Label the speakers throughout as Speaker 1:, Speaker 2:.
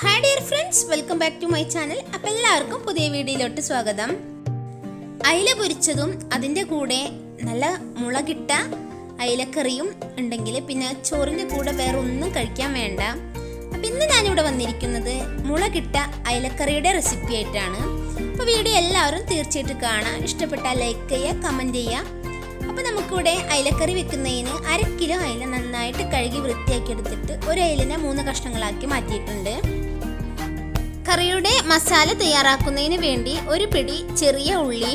Speaker 1: Hi dear friends, welcome back to my channel. അപ്പോൾ എല്ലാവർക്കും പുതിയ വീഡിയോയിലോട്ട് സ്വാഗതം. അയില പൊരിച്ചതും അതിന്റെ കൂടെ നല്ല മുളകിട്ട അയിലക്കറിയും ഉണ്ടെങ്കിൽ പിന്നെ ചോറിന്റെ കൂടെ വേറെ ഒന്നും കഴിക്കാൻ വേണ്ട. അപ്പോൾ ഇന്ന് ഞാൻ ഇവിടെ വന്നിരിക്കുന്നത് മുളകിട്ട അയിലക്കറിയുടെ റെസിപ്പി ആയിട്ടാണ്. അപ്പോൾ വീഡിയോ എല്ലാവരും തീർച്ചയായിട്ടും കാണാം. ഇഷ്ടപ്പെട്ടാൽ ലൈക്ക് ചെയ്യുക, കമന്റ് ചെയ്യുക. അപ്പോൾ നമുക്കിവിടെ അയിലക്കറി വെക്കുന്നതിന് 1/2 കിലോ അയില നന്നായിട്ട് കഴുകി വൃത്തിയാക്കി എടുത്തിട്ട് ഒരു അയിലിനെ 3 കഷ്ണങ്ങളാക്കി മാറ്റിയിട്ടുണ്ട്. കറിയുടെ മസാല തയ്യാറാക്കുന്നതിന് വേണ്ടി ഒരു പിടി ചെറിയ ഉള്ളി,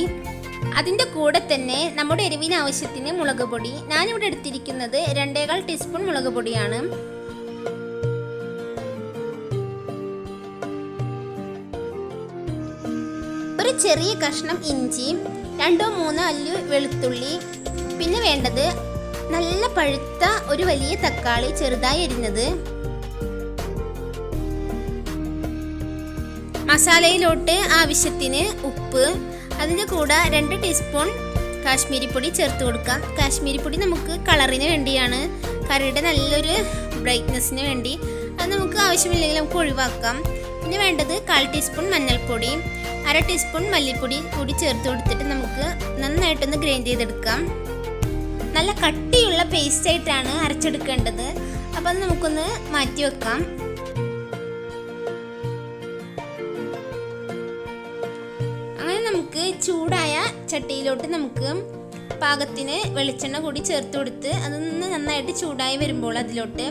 Speaker 1: അതിൻ്റെ കൂടെ തന്നെ നമ്മുടെ എരിവിന് ആവശ്യത്തിന് മുളക് പൊടി. ഞാനിവിടെ എടുത്തിരിക്കുന്നത് 2.25 ടീസ്പൂൺ മുളക് പൊടിയാണ്. ഒരു ചെറിയ കഷ്ണം ഇഞ്ചി, 2-3 അല്ലി വെളുത്തുള്ളി, പിന്നെ വേണ്ടത് നല്ല പഴുത്ത ഒരു വലിയ തക്കാളി ചെറുതായി അരിഞ്ഞത്. മസാലയിലോട്ട് ആവശ്യത്തിന് ഉപ്പ്, അതിൻ്റെ കൂടെ 2 ടീസ്പൂൺ കാശ്മീരി പൊടി ചേർത്ത് കൊടുക്കാം. കാശ്മീരി പൊടി നമുക്ക് കളറിന് വേണ്ടിയാണ്, കറിയുടെ നല്ലൊരു ബ്രൈറ്റ്നെസ്സിന് വേണ്ടി. അത് നമുക്ക് ആവശ്യമില്ലെങ്കിൽ നമുക്ക് ഒഴിവാക്കാം. പിന്നെ വേണ്ടത് 1/4 ടീസ്പൂൺ മഞ്ഞൾപ്പൊടി, 1/2 ടീസ്പൂൺ മല്ലിപ്പൊടി കൂടി ചേർത്ത് കൊടുത്തിട്ട് നമുക്ക് നന്നായിട്ടൊന്ന് ഗ്രൈൻഡ് ചെയ്തെടുക്കാം. നല്ല കട്ടിയുള്ള പേസ്റ്റ് ആയിട്ടാണ് അരച്ചെടുക്കേണ്ടത്. അപ്പോൾ അത് നമുക്കൊന്ന് മാറ്റി വെക്കാം. അങ്ങനെ നമുക്ക് ചൂടായ ചട്ടിയിലോട്ട് നമുക്ക് പാകത്തിന് വെളിച്ചെണ്ണ കൂടി ചേർത്ത് കൊടുത്ത് അതൊന്ന് നന്നായിട്ട് ചൂടായി വരുമ്പോൾ അതിലോട്ട്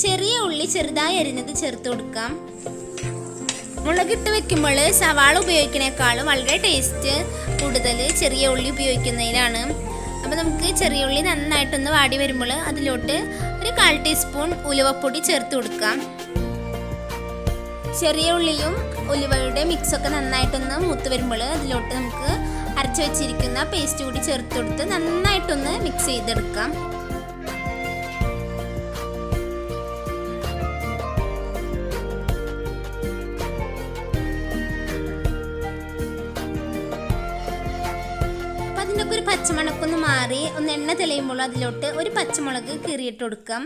Speaker 1: ചെറിയ ഉള്ളി ചെറുതായി അരിഞ്ഞത് ചേർത്ത് കൊടുക്കാം. മുളകിട്ട് വെക്കുമ്പോൾ സവാള ഉപയോഗിക്കുന്നതിനേക്കാളും വളരെ ടേസ്റ്റ് കൂടുതൽ ചെറിയ ഉള്ളി ഉപയോഗിക്കുന്നതിലാണ്. അപ്പോൾ നമുക്ക് ചെറിയ ഉള്ളി നന്നായിട്ടൊന്ന് വാടി വരുമ്പോൾ അതിലോട്ട് ഒരു 1/4 ടീസ്പൂൺ ഉലുവപ്പൊടി ചേർത്ത് കൊടുക്കാം. ചെറിയ ഉള്ളിയും ഉലുവയുടെ മിക്സൊക്കെ നന്നായിട്ടൊന്ന് മൂത്ത് വരുമ്പോൾ അതിലോട്ട് നമുക്ക് അരച്ച് വെച്ചിരിക്കുന്ന പേസ്റ്റ് കൂടി ചേർത്ത് കൊടുത്ത് നന്നായിട്ടൊന്ന് മിക്സ് ചെയ്തെടുക്കാം. അപ്പം അതിൻ്റെ ഒക്കെ ഒരു പച്ചമണക്കൊന്ന് മാറി ഒന്ന് എണ്ണ തെളിയുമ്പോൾ അതിലോട്ട് ഒരു പച്ചമുളക് കീറിയിട്ട് കൊടുക്കാം.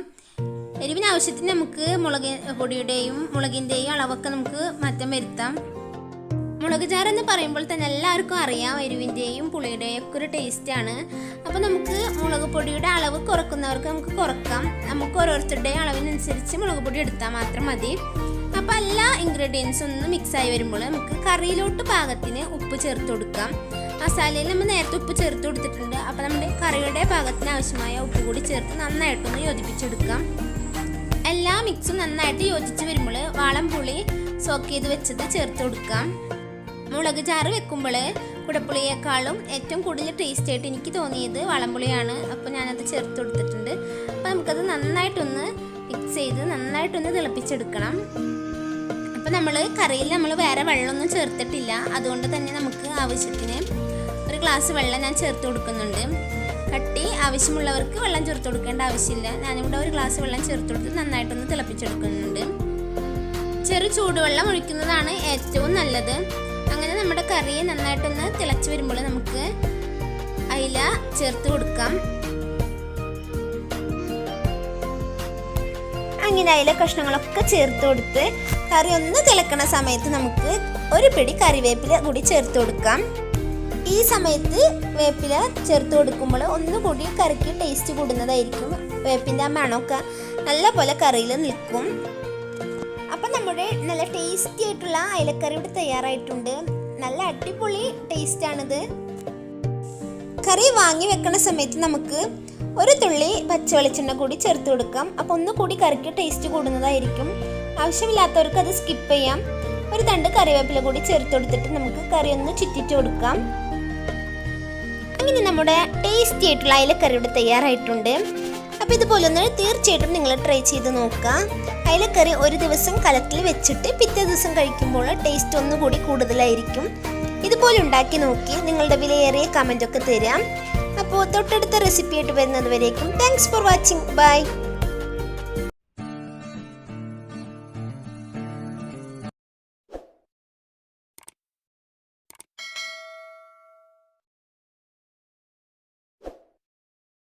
Speaker 1: എരിവിന് ആവശ്യത്തിന് നമുക്ക് മുളക് പൊടിയുടെയും മുളകിൻ്റെയും അളവൊക്കെ നമുക്ക് മാറ്റം വരുത്താം. മുളക് ചാറ് എന്ന് പറയുമ്പോൾ തന്നെ എല്ലാവർക്കും അറിയാം എരിവിൻ്റെയും പുളിയുടെയും ഒക്കെ ഒരു ടേസ്റ്റാണ്. അപ്പോൾ നമുക്ക് മുളക് പൊടിയുടെ അളവ് കുറക്കുന്നവർക്ക് നമുക്ക് കുറക്കാം. നമുക്ക് ഓരോരുത്തരുടെയും അളവിനനുസരിച്ച് മുളക് പൊടി എടുത്താൽ മാത്രം മതി. അപ്പോൾ എല്ലാ ഇൻഗ്രീഡിയൻസും ഒന്ന് മിക്സായി വരുമ്പോൾ നമുക്ക് കറിയിലോട്ട് പാകത്തിന് ഉപ്പ് ചേർത്ത് കൊടുക്കാം. മസാലയിൽ നമ്മൾ നേരത്തെ ഉപ്പ് ചേർത്ത് കൊടുത്തിട്ടുണ്ട്. അപ്പോൾ നമ്മുടെ കറിയുടെ പാകത്തിന് ആവശ്യമായ ഉപ്പ് കൂടി ചേർത്ത് നന്നായിട്ടൊന്ന് യോജിപ്പിച്ചെടുക്കാം. എല്ലാ മിക്സും നന്നായിട്ട് യോജിച്ച് വരുമ്പോൾ വാളംപുളി സോക്ക് ചെയ്ത് വെച്ചത് ചേർത്ത് കൊടുക്കാം. മുളക് ചാറ് വെക്കുമ്പോൾ കുടപ്പുളിയേക്കാളും ഏറ്റവും കൂടുതൽ ടേസ്റ്റ് ആയിട്ട് എനിക്ക് തോന്നിയത് വാളംപുളിയാണ്. അപ്പോൾ ഞാനത് ചേർത്ത് കൊടുത്തിട്ടുണ്ട്. അപ്പോൾ നമുക്കത് നന്നായിട്ടൊന്ന് മിക്സ് ചെയ്ത് നന്നായിട്ടൊന്ന് തിളപ്പിച്ചെടുക്കണം. അപ്പോൾ കറിയിൽ നമ്മൾ വേറെ വെള്ളമൊന്നും ചേർത്തിട്ടില്ല. അതുകൊണ്ട് തന്നെ നമുക്ക് ആവശ്യത്തിന് ഒരു ഗ്ലാസ് വെള്ളം ഞാൻ ചേർത്ത് കൊടുക്കുന്നുണ്ട്. കട്ടി ആവശ്യമുള്ളവർക്ക് വെള്ളം ചേർത്ത് കൊടുക്കേണ്ട ആവശ്യമില്ല. ഞാനിവിടെ ഒരു ഗ്ലാസ് വെള്ളം ചേർത്ത് കൊടുത്ത് നന്നായിട്ടൊന്ന് തിളപ്പിച്ചെടുക്കുന്നുണ്ട്. ചെറു ചൂടുവെള്ളം ഒഴിക്കുന്നതാണ് ഏറ്റവും നല്ലത്. അങ്ങനെ നമ്മുടെ കറി നന്നായിട്ടൊന്ന് തിളച്ച് വരുമ്പോൾ നമുക്ക് അയില ചേർത്ത് കൊടുക്കാം. അങ്ങനെ അയില കഷ്ണങ്ങളൊക്കെ ചേർത്ത് കൊടുത്ത് കറി ഒന്ന് തിളക്കണ സമയത്ത് നമുക്ക് ഒരു പിടി കറിവേപ്പില കൂടി ചേർത്ത് കൊടുക്കാം. ഈ സമയത്ത് വേപ്പില ചേർത്ത് കൊടുക്കുമ്പോൾ ഒന്നുകൂടി കറിക്ക് ടേസ്റ്റ് കൂടുന്നതായിരിക്കും. വേപ്പിൻ്റെ ആ മണമൊക്കെ നല്ല പോലെ കറിയിൽ നിൽക്കും. അപ്പം നമ്മുടെ നല്ല ടേസ്റ്റി ആയിട്ടുള്ള അയിലക്കറി ഇവിടെ തയ്യാറായിട്ടുണ്ട്. നല്ല അടിപൊളി ടേസ്റ്റാണിത്. കറി വാങ്ങി വെക്കുന്ന സമയത്ത് നമുക്ക് ഒരു തുള്ളി പച്ചവെളിച്ചെണ്ണ കൂടി ചേർത്ത് കൊടുക്കാം. അപ്പോൾ ഒന്നുകൂടി കറിക്ക് ടേസ്റ്റ് കൂടുന്നതായിരിക്കും. ആവശ്യമില്ലാത്തവർക്ക് അത് സ്കിപ്പ് ചെയ്യാം. ഒരു തണ്ട് കറിവേപ്പില കൂടി ചേർത്ത് കൊടുത്തിട്ട് നമുക്ക് കറി ഒന്ന് ചുറ്റിച്ച് കൊടുക്കാം. അങ്ങനെ നമ്മുടെ ടേസ്റ്റി ആയിട്ടുള്ള അയിലക്കറി ഇവിടെ തയ്യാറായിട്ടുണ്ട്. അപ്പോൾ ഇതുപോലൊന്ന് തീർച്ചയായിട്ടും നിങ്ങൾ ട്രൈ ചെയ്ത് നോക്കുക. അയിലക്കറി ഒരു ദിവസം കലത്തിൽ വെച്ചിട്ട് പിറ്റേ ദിവസം കഴിക്കുമ്പോൾ ടേസ്റ്റ് ഒന്നുകൂടി കൂടുതലായിരിക്കും. ഇതുപോലെ ഉണ്ടാക്കി നോക്കി നിങ്ങളുടെ വിലയേറിയ കമൻ്റൊക്കെ തരാം. അപ്പോൾ തൊട്ടടുത്ത റെസിപ്പി ആയിട്ട് വരുന്നത് വരേക്കും താങ്ക്സ് ഫോർ വാച്ചിങ്. ബൈ.